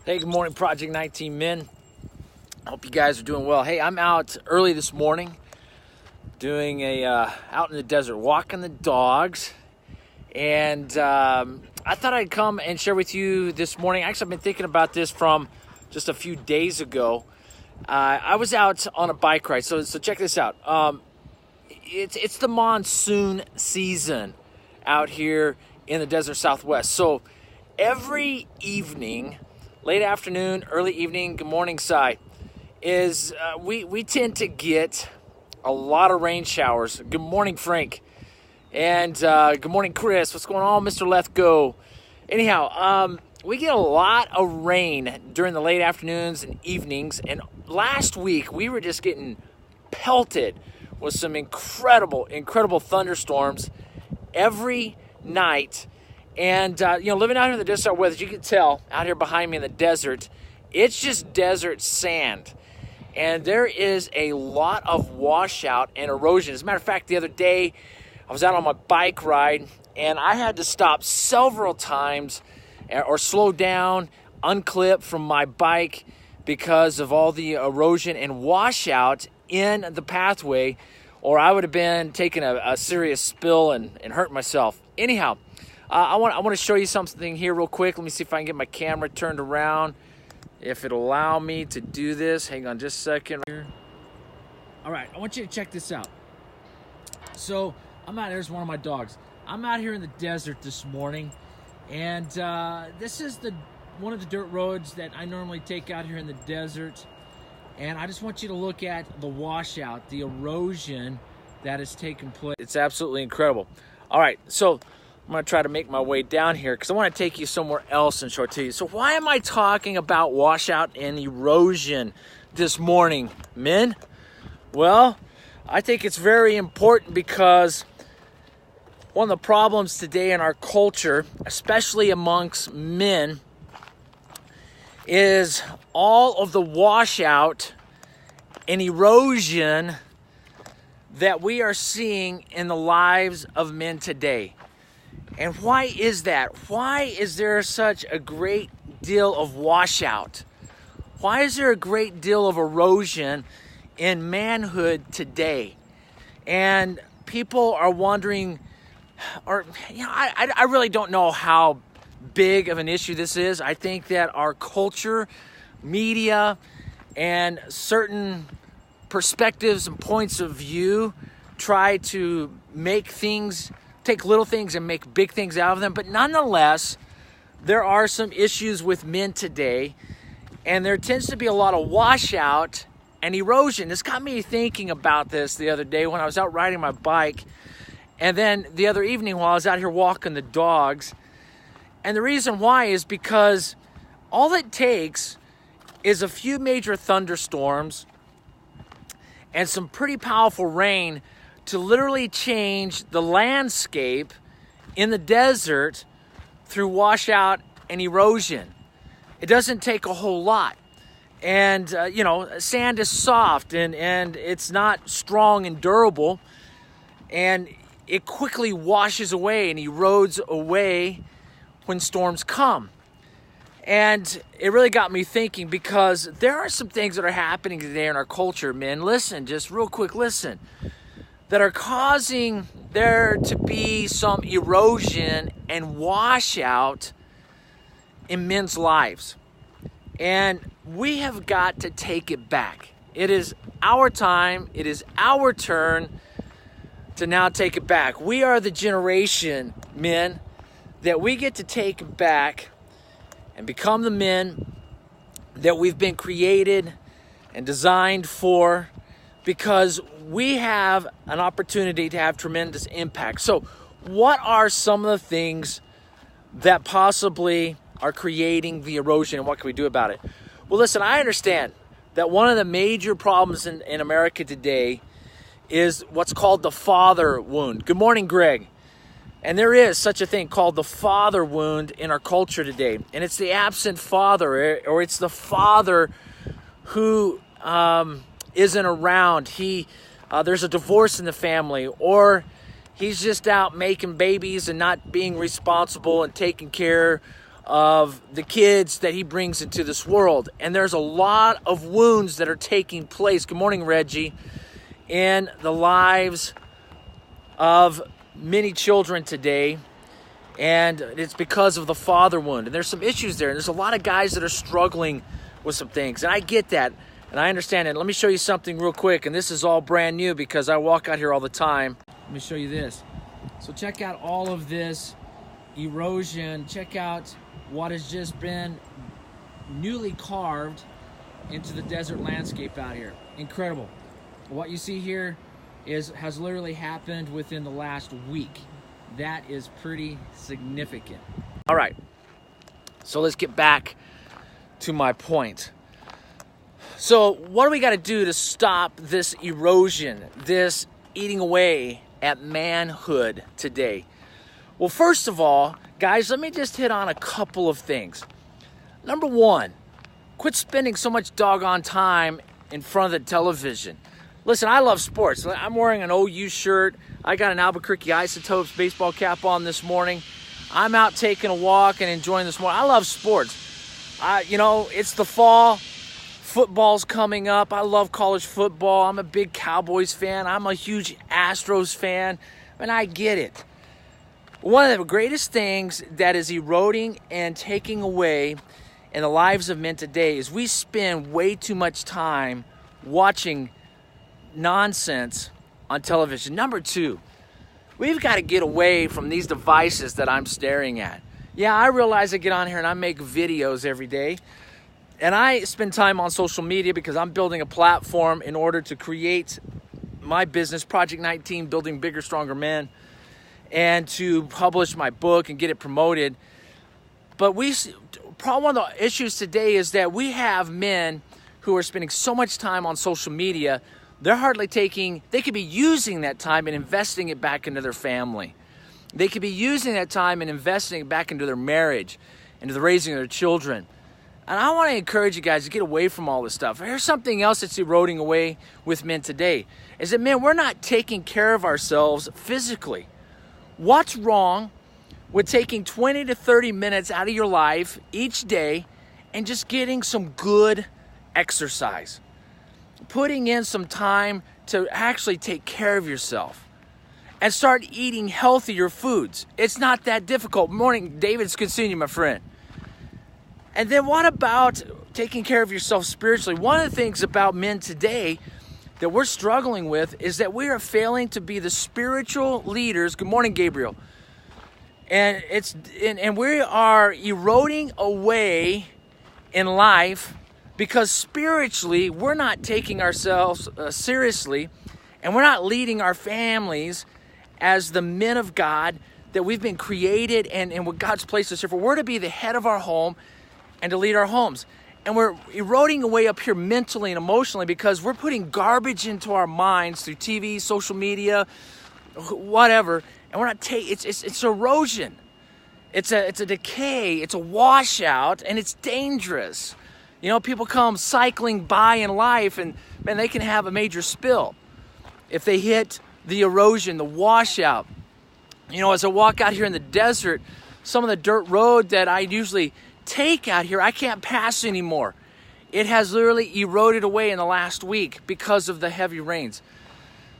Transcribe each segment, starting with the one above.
Hey, good morning, Project 19 men. Hope you guys are doing well. Hey, I'm out early this morning doing a out in the desert, walking the dogs. And I thought I'd come and share with you this morning. Actually, I've been thinking about this from just a few days ago. I was out on a bike ride. So check this out. It's the monsoon season out here in the desert Southwest. So every evening, late afternoon, early evening, good morning, Si, is we tend to get a lot of rain showers. Good morning, Frank. And good morning, Chris. What's going on, Mr. Lethgo? Anyhow, we get a lot of rain during the late afternoons and evenings. And last week, we were just getting pelted with some incredible thunderstorms every night. And, living out here in the desert weather, as you can tell, out here behind me in the desert, it's just desert sand. And there is a lot of washout and erosion. As a matter of fact, the other day, I was out on my bike ride, and I had to stop several times or slow down, unclip from my bike because of all the erosion and washout in the pathway, or I would have been taking a serious spill and hurt myself. Anyhow, I want to show you something here real quick. Let me see if I can get my camera turned around, if it'll allow me to do this. Hang on just a second here. All right, I want you to check this out. So I'm out, there's one of my dogs. I'm out here in the desert this morning, and this is one of the dirt roads that I normally take out here in the desert. And I just want you to look at the washout, the erosion that has taken place. It's absolutely incredible. All right, so I'm going to try to make my way down here because I want to take you somewhere else and show it to you. So why am I talking about washout and erosion this morning, men? Well, I think it's very important because one of the problems today in our culture, especially amongst men, is all of the washout and erosion that we are seeing in the lives of men today. And why is that? Why is there such a great deal of washout? Why is there a great deal of erosion in manhood today? And people are wondering, I really don't know how big of an issue this is. I think that our culture, media, and certain perspectives and points of view try to take little things and make big things out of them. But nonetheless, there are some issues with men today, and there tends to be a lot of washout and erosion. This got me thinking about this the other day when I was out riding my bike, and then the other evening while I was out here walking the dogs. And the reason why is because all it takes is a few major thunderstorms and some pretty powerful rain to literally change the landscape in the desert through washout and erosion. It doesn't take a whole lot. And, sand is soft and it's not strong and durable. And it quickly washes away and erodes away when storms come. And it really got me thinking because there are some things that are happening today in our culture, men. Listen, just real quick, listen. That are causing there to be some erosion and washout in men's lives. And we have got to take it back. It is our time. It is our turn to now take it back. We are the generation, men, that we get to take it back and become the men that we've been created and designed for, because we have an opportunity to have tremendous impact. So what are some of the things that possibly are creating the erosion, and what can we do about it? Well, listen, I understand that one of the major problems in America today is what's called the father wound. Good morning, Greg. And there is such a thing called the father wound in our culture today. And it's the absent father, or it's the father who isn't around. There's a divorce in the family, or he's just out making babies and not being responsible and taking care of the kids that he brings into this world. And there's a lot of wounds that are taking place, good morning, Reggie, in the lives of many children today. And it's because of the father wound. And there's some issues there. And there's a lot of guys that are struggling with some things. And I get that. And I understand it. Let me show you something real quick. And this is all brand new because I walk out here all the time. Let me show you this. So check out all of this erosion. Check out what has just been newly carved into the desert landscape out here. Incredible. What you see here has literally happened within the last week. That is pretty significant. All right, so let's get back to my point. So what do we got to do to stop this erosion, this eating away at manhood today? Well, first of all, guys, let me just hit on a couple of things. Number one, quit spending so much doggone time in front of the television. Listen, I love sports. I'm wearing an OU shirt. I got an Albuquerque Isotopes baseball cap on this morning. I'm out taking a walk and enjoying this morning. I love sports. It's the fall. Football's coming up. I love college football. I'm a big Cowboys fan. I'm a huge Astros fan, and I get it. One of the greatest things that is eroding and taking away in the lives of men today is we spend way too much time watching nonsense on television. Number two, we've got to get away from these devices that I'm staring at. Yeah, I realize I get on here and I make videos every day. And I spend time on social media because I'm building a platform in order to create my business, Project 19, Building Bigger, Stronger Men, and to publish my book and get it promoted. But probably one of the issues today is that we have men who are spending so much time on social media, they could be using that time and investing it back into their family. They could be using that time and investing it back into their marriage, into the raising of their children. And I want to encourage you guys to get away from all this stuff. Here's something else that's eroding away with men today, is that, men, we're not taking care of ourselves physically. What's wrong with taking 20 to 30 minutes out of your life each day and just getting some good exercise? Putting in some time to actually take care of yourself and start eating healthier foods. It's not that difficult. Morning, David. It's good seeing you, my friend. And then what about taking care of yourself spiritually? One of the things about men today that we're struggling with is that we are failing to be the spiritual leaders. Good morning, Gabriel. And we are eroding away in life because spiritually we're not taking ourselves seriously, and we're not leading our families as the men of God that we've been created and what God's placed us here for. We're to be the head of our home and to lead our homes. And we're eroding away up here mentally and emotionally because we're putting garbage into our minds through TV, social media, whatever. And we're not it's erosion. It's a decay. It's a washout, and it's dangerous. You know, people come cycling by in life, and man, they can have a major spill if they hit the erosion, the washout. You know, as I walk out here in the desert, some of the dirt road that I usually take out here, I can't pass anymore. It has literally eroded away in the last week because of the heavy rains.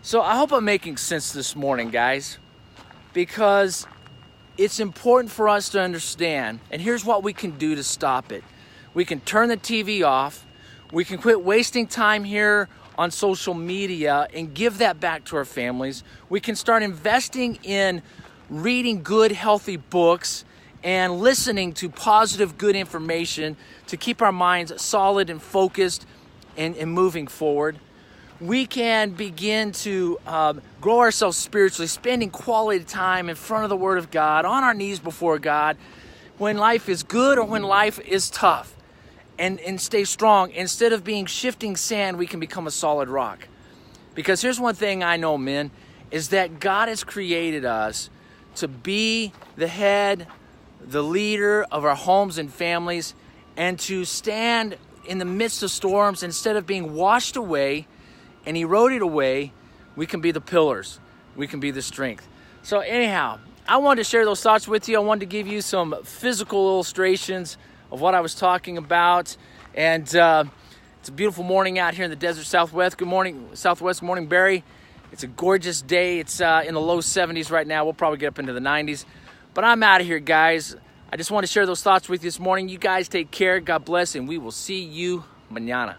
So I hope I'm making sense this morning, guys, because it's important for us to understand, and here's what we can do to stop it. We can turn the TV off. We can quit wasting time here on social media and give that back to our families. We can start investing in reading good, healthy books and listening to positive, good information to keep our minds solid and focused and moving forward. We can begin to grow ourselves spiritually, spending quality time in front of the Word of God, on our knees before God, when life is good or when life is tough, and stay strong. Instead of being shifting sand, we can become a solid rock. Because here's one thing I know, men, is that God has created us to be the head, the leader of our homes and families, and to stand in the midst of storms. Instead of being washed away and eroded away, we can be the pillars. We can be the strength. So anyhow, I wanted to share those thoughts with you. I wanted to give you some physical illustrations of what I was talking about. And it's a beautiful morning out here in the desert Southwest. Good morning, Southwest. Good morning, Barry. It's a gorgeous day. It's in the low 70s right now. We'll probably get up into the 90s. But I'm out of here, guys. I just want to share those thoughts with you this morning. You guys take care. God bless, and we will see you mañana.